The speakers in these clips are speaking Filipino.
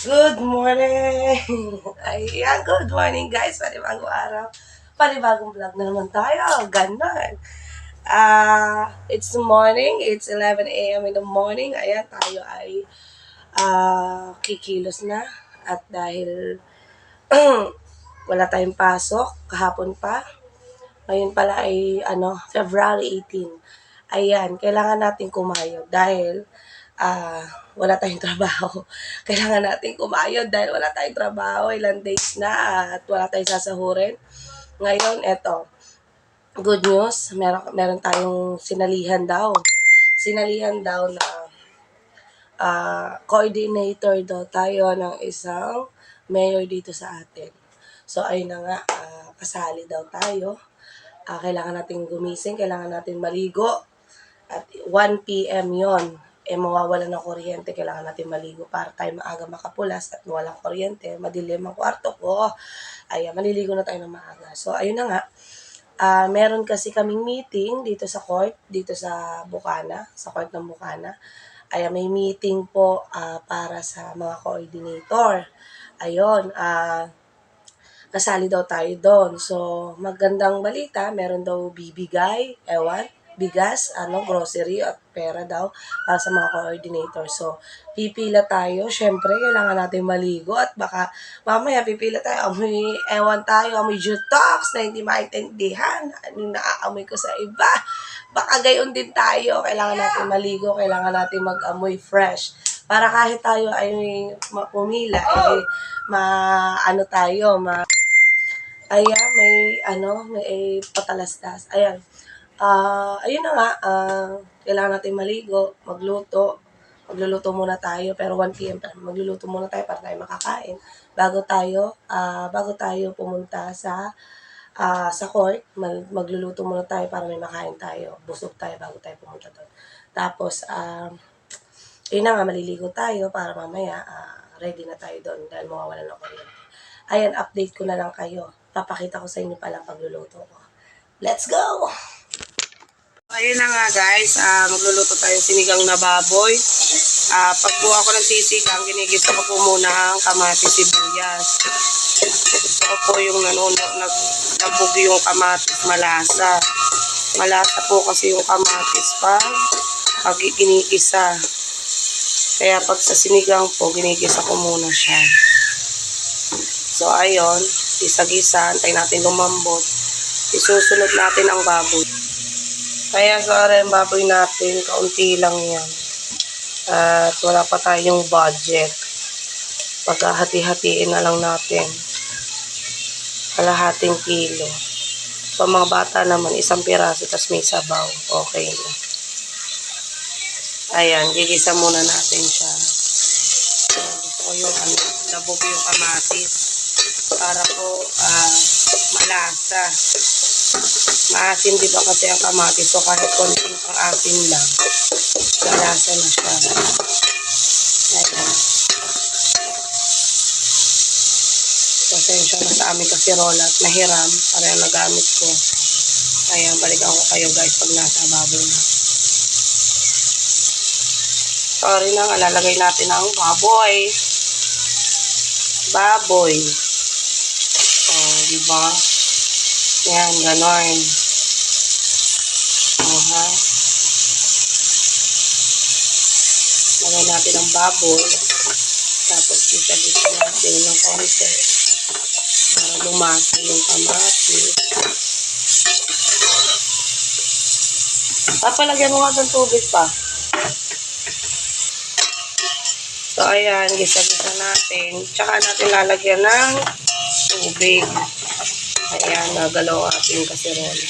Good morning! Ayan, good morning guys. Panibagong araw. Panibagong vlog na naman tayo. Ganon. It's the morning. It's 11 a.m. in the morning. Ayan, tayo ay kikilos na. At dahil wala tayong pasok, kahapon pa. Ngayon pala ay February 18. Ayan, kailangan natin kumayod dahil wala tayong trabaho. Kailangan natin kumayod dahil wala tayong trabaho. Ilang days na at wala tayong sasahurin. Ngayon, eto, good news. Meron tayong sinalihan daw. Sinalihan daw na coordinator daw tayo ng isang mayor dito sa atin. So, ayun na nga, kasali daw tayo. Kailangan natin gumising, kailangan natin maligo. At 1 p.m. yon mawawala ng kuryente, kailangan natin maligo para tayo maaga makapulas at walang kuryente, madilim ang kwarto ko, ay maliligo na tayo ng maaga. So, ayun na nga, meron kasi kaming meeting dito sa court, dito sa Bukana, sa court ng Bukana. Ay may meeting po para sa mga coordinator. Ayun, kasali daw tayo doon. So, magandang balita, meron daw bibigay, bigas, grocery at pera daw para sa mga coordinator. So, pipila tayo. Syempre, kailangan natin maligo at baka mamaya pipila tayo. Amoy Jutox na hindi maintindihan. Anong naaamoy ko sa iba. Baka gayon din tayo. Kailangan natin maligo, kailangan natin mag-amoy fresh. Para kahit tayo ay pumila, ayan, may patalastas. Ayan. Ayun na nga, kailangan natin maligo, magluto. Magluluto muna tayo, pero 1 p.m. pa. Magluluto muna tayo para tayo makakain. Bago tayo pumunta sa court, magluluto muna tayo para may makain tayo. Busog tayo bago tayo pumunta doon. Tapos, yun na nga, maliligo tayo para mamaya ready na tayo doon dahil mawawala ng kuryente. Ayan, update ko na lang kayo. Papakita ko sa inyo palang pagluluto ko. Let's go! Ayun na nga guys, magluluto tayo sinigang na baboy. Pagbuha ko ng sisig, ginigisa ko po muna ang kamatis, sibuyas. Gusto ko po yung nabog yung kamatis, malasa. Malasa po kasi yung kamatis pag ginigisa. Kaya pag sa sinigang po, ginigisa ko muna siya. So ayun, isa-gisa, antay natin lumambot. Isusunod natin ang baboy. Kaya sorry, ang baboy natin, kaunti lang yan. At wala pa tayong budget. Paghahati-hatiin na lang natin. Kalahating kilo. So mga bata naman, 1 piraso, tas may sabaw. Okay na. Ayan, gigisa muna natin siya. Gusto ko yung labog yung kamatis. Para po malasa. Maasin di ba kasi ang kamatis, so kahit konting pang asin lang, malasa na siya. Ayan. Pasensya na sa aming kasirola at nahiram para yung nagamit ko. Ayan, balikan ko kayo guys pag nasa baboy na. Sorry na, lalagay natin ang baboy. Diba? Yan, ganon. Lagay natin ang baboy. Tapos gisa-gisa natin ng konti. Para lumasa yung kamatis. Papalagyan mo nga ng tubig pa. So, ayan, gisa-gisa natin. Tsaka natin lalagyan ng tubig. Ayan, nagalaw ating kasirola.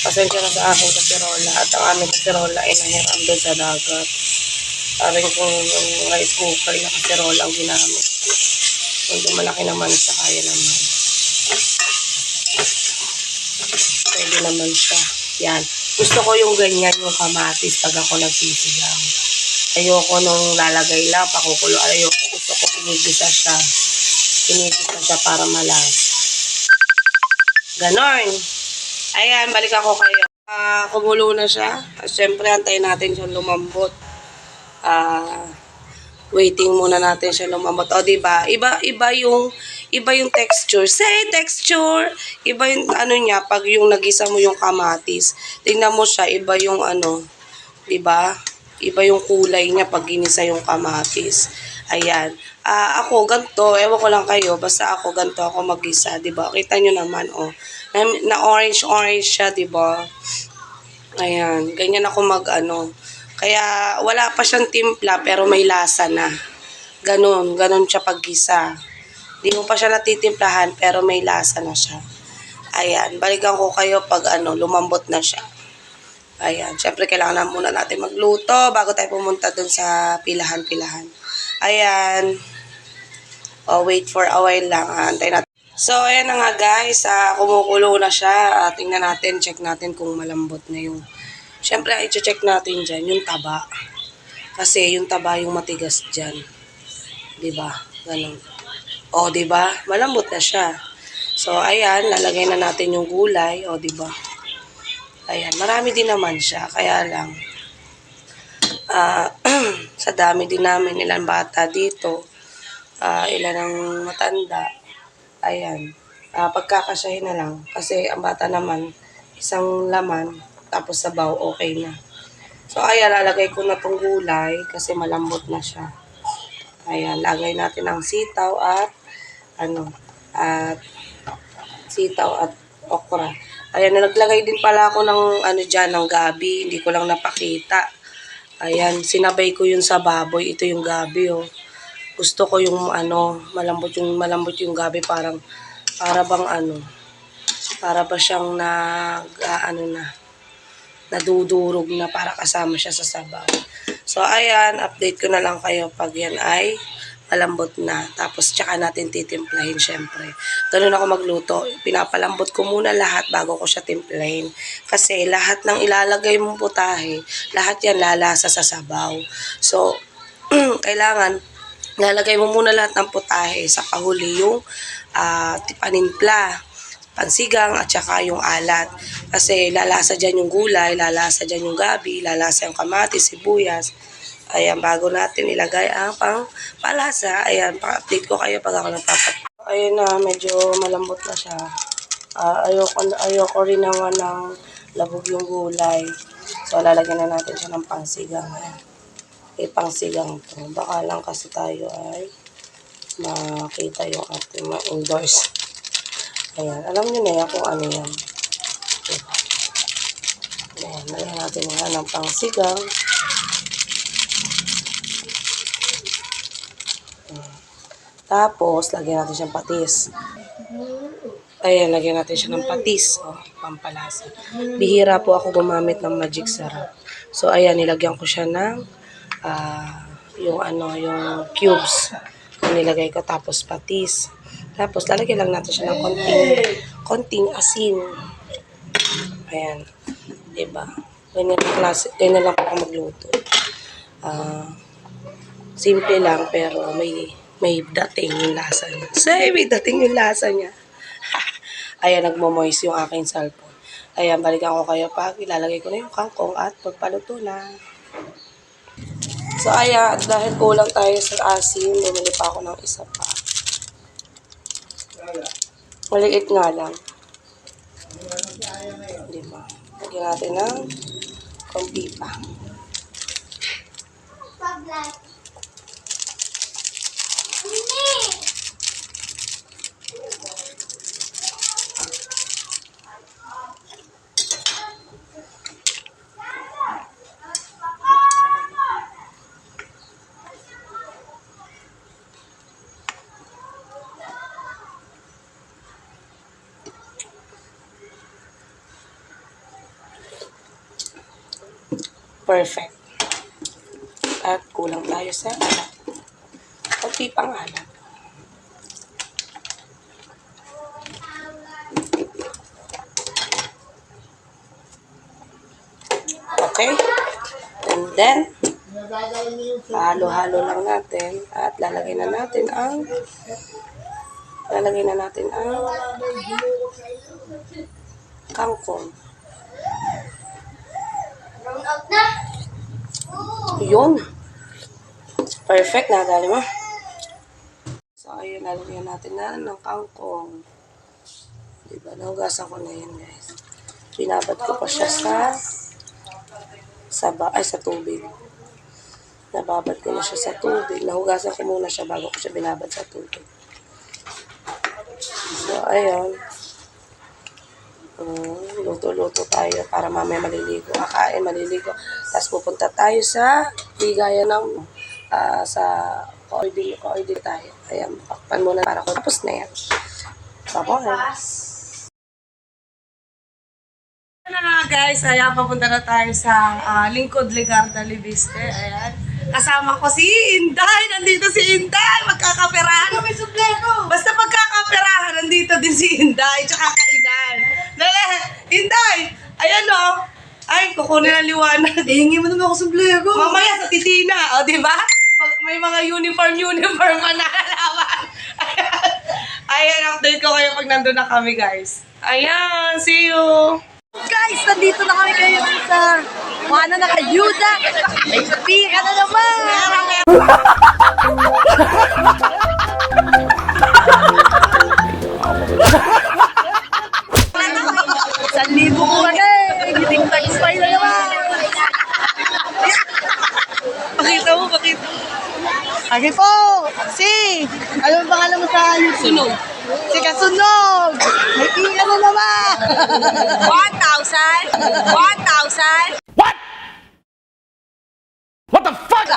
Pasensya na sa aking kasirola. At ang aming kasirola ay nahiram doon sa dagat. Parang kung yung rice cooker na kasirola ang ginamit. Kung malaki naman siya, kaya naman. Pwede naman siya. Yan. Gusto ko yung ganyan, yung kamatis pag ako nagsisigang. Ayoko nung lalagay lang, pakukulo. Ayoko, gusto ko pinigisa siya. Pinigisa siya para malas. Ganon. Ayan, balik ako kayo. Kumulo na siya. Siyempre, antayin natin siyang lumambot. Waiting muna natin siya lumambot. O, diba? Iba yung texture. Say texture! Iba yung ano niya, pag yung nagisa mo yung kamatis. Tingnan mo siya, iba yung ano, diba? Iba yung kulay niya pag ginisa yung kamatis. Ayan. Ako, ganito. Ewan ko lang kayo. Basta ako, ganito ako mag-isa. Diba? Kita nyo naman, oh. Na orange-orange siya, diba? Ayan. Ganyan ako mag-ano. Kaya, wala pa siyang timpla, pero may lasa na. Ganon siya pag-gisa. Di mo pa siya natitimplahan, pero may lasa na siya. Ayan. Balikan ko kayo pag ano, lumambot na siya. Ayan, syempre kailangan na muna natin magluto bago tayo pumunta dun sa pilahan-pilahan. Ayan. Wait for a while lang. Antayin natin. So, ayan na nga guys. Kumukulo na siya. Tingnan natin, check natin kung malambot na yung... Syempre, i-check natin dyan yung taba. Kasi yung taba yung matigas dyan. Diba? Ganun. Diba? Malambot na siya. So, ayan, lalagay na natin yung gulay. Diba? Ayan, marami din naman siya. Kaya lang, sa dami din namin, ilan bata dito, ilan ang matanda. Ayan, pagkakasyahin na lang. Kasi ang bata naman, isang laman, tapos sabaw, okay na. So, ayan, lalagay ko na tong gulay kasi malambot na siya. Ayan, lagay natin ang sitaw at, sitaw at okra. Ayan, naglagay din pala ako ng dyan, ng gabi. Hindi ko lang napakita. Ayan, sinabay ko yun sa baboy. Ito yung gabi, oh. Gusto ko yung malambot yung gabi, para ba siyang nadudurog na, para kasama siya sa sabaw. So, ayan, update ko na lang kayo pag yan ay malambot na. Tapos, tsaka natin titimplahin, syempre. Ganun ako magluto. Pinapalambot ko muna lahat bago ko siya timplahin. Kasi, lahat ng ilalagay mong putahe, lahat yan lalasa sa sabaw. So, kailangan, lalagay mo muna lahat ng putahe sa pahuli yung panimpla, pansigang, at saka yung alat. Kasi lalasa dyan yung gulay, lalasa dyan yung gabi, lalasa yung kamatis, sibuyas. Ayan, bago natin ilagay ang palasa. Ayan, pa-update ko kayo pag ako nagpapat. Ayan na, medyo malambot na siya. Ayoko rin naman ng labog yung gulay. So, lalagyan na natin siya ng pangsigang. Pangsigang to. Baka lang kasi tayo ay makita yung ating ma-endorse. Ayan, alam nyo na yan kung ano yan. Ayan, lagyan natin yan ng pangsigang. Tapos, lagyan natin siyang patis. Ayan, lagyan natin siya ng patis. Pampalasa. Bihira po ako gumamit ng magic sarap. So, ayan, nilagyan ko siya ng yung cubes. Nilagay ko, tapos patis. Tapos, lalagyan lang natin siya ng konting asin. Ayan. Diba? Ganyan lang po ako magluto. Simple lang, pero may dating yung lasa niya. May dating yung lasa niya. Ayan, nagmo-moist yung aking cellphone. Ayan, balikan ko kayo pag ilalagay ko na yung kangkong at pagpaluto na. So, ayan, dahil kulang tayo sa asin, bumili pa ako ng isa pa. Maliit nga lang. Diba? Lagyan natin ng konti pa. Perfect. At kulang tayo sa alat. Konti pang alat. Okay? And then, halo-halo lang natin at lalagay na natin ang kangkong. Yun. Perfect na, dali mo. So, ayun, lalagyan natin na ng kangkong. Diba, nahugasan ko na yun, guys. Binabad ko pa siya sa tubig. Nababad ko na siya sa tubig. Nahugasan ko muna siya bago ko siya binabad sa tubig. So, ayun. Luto-luto tayo para mamaya maliligo. Kakain, maliligo. Tapos pupunta tayo sa bigayan ng sa ka-order tayo. Ayan, pakpan muna para ko. Tapos na yan. Tapos. Ano na guys, ayan, papunta na tayo sa Lingkod, Ligarda, Libiste. Ayan. Kasama ko si Inday. Nandito si Inday. Magkakaperahan. May suplero. Basta magkakaperahan, nandito din si Inday. Tsaka kainan. Dali, Inday. Ayan o. Ay, kukunin ang liwanag. Hingi mo naman ako suplero. Mamaya sa titina. O, diba? May mga uniform pa na alawan. Ayan, update ko kayo pag nandun na kami guys. Ayan, see you. Guys, nandito na kami kayo sa mana nakayuda. May pika na naman. Sanlibo ko lagi. Giting tagispay na naman. Pakita mo. Agi po. Ano ang pangalan mo sa YouTube? Sunog. Si Kasunog. May pika na naman. 1,000. What? What the fuck?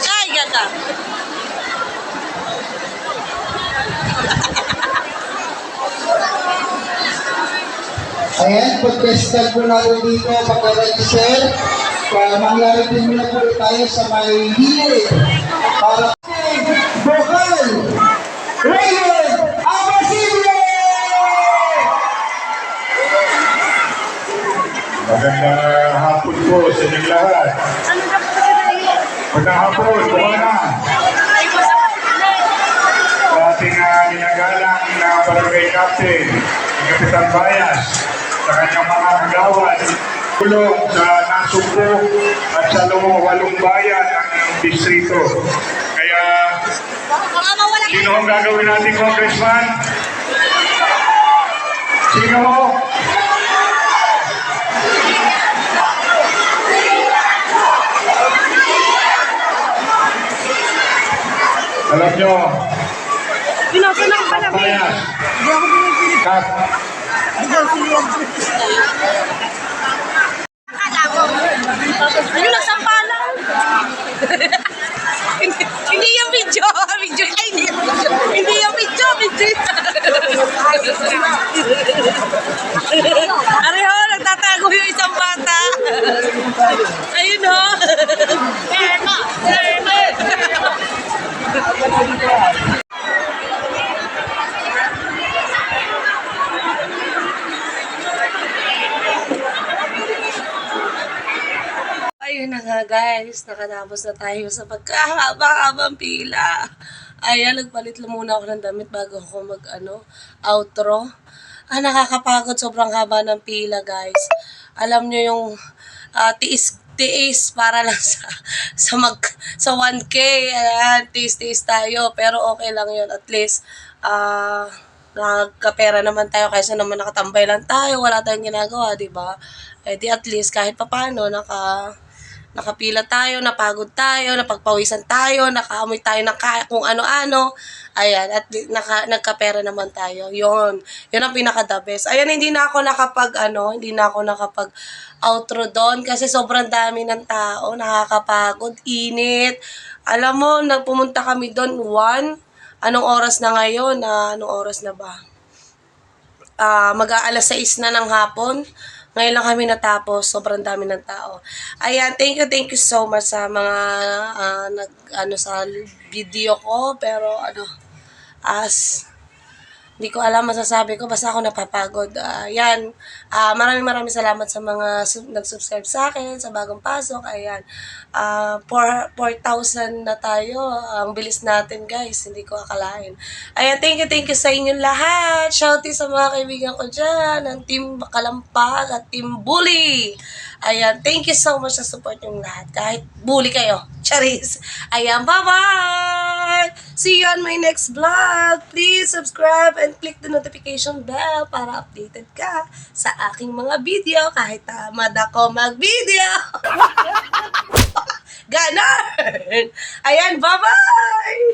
Ay, ganda. Ayan, pag-testal po natin dito, pagka-register, mangyari din muna po tayo sa may hilig. Para Bokal, Rayon, Abasile! Magandang hapon po sa inyong lahat. Magandang hapon, buwan na. Sa ating ginagalang na barangay captain, ni Kapitan Bayas, sa kanyang mga kagawad, tulong sa Nasugbo at sa walong bayan ng distrito. Kaya, sino ang gagawin natin, Congressman? Sino? Alam nyo, Pinasanak pa lang. Bayas, Hindi ako pinipilit. Kap, Ano na sampalan? Hindi yung video. Ay, hindi yung video. Areho, nagtatago yung isang bata. Ayun ho. Serma. Ayun na nga guys, nakatapos na tayo sa pagkahaba-habang pila. Ayan, nagpalit lang muna ako ng damit bago ako outro. Nakakapagod, sobrang haba ng pila guys. Alam nyo yung tiis para lang sa 1K. Ayan, tiis tayo. Pero okay lang yun, at least nagkapera naman tayo kaysa naman nakatambay lang tayo, wala tayong ginagawa, di ba? Eh di at least kahit papaano nakapila tayo, napagod tayo, napagpawisan tayo, nakaamoy tayo ng kung ano-ano. Ayan, at nagkapera naman tayo. Yun ang pinaka-the best. Ayan, hindi na ako nakapag outro doon kasi sobrang dami ng tao, nakakapagod, init. Alam mo, nagpumunta kami doon, anong oras na ngayon? Anong oras na ba? Mag-aalas 6 na ng hapon. Ngayon lang kami natapos, sobrang dami ng tao. Ayan, thank you so much sa mga sa video ko, pero Hindi ko alam masasabi ko, basta ako napapagod. Yan, maraming salamat sa mga nag-subscribe sa akin, sa bagong pasok. Ayan, 4,000 na tayo. Ang bilis natin guys, hindi ko akalain. Ayan, thank you sa inyong lahat. Shouty sa mga kaibigan ko dyan, ng Team Kalampag at Team Bully. Ayan, thank you so much sa support yung lahat. Kahit bully kayo. Charis. Ayan, bye-bye! See you on my next vlog. Please subscribe and click the notification bell para updated ka sa aking mga video kahit tamad ako mag-video. Ganon! Ayan, bye-bye!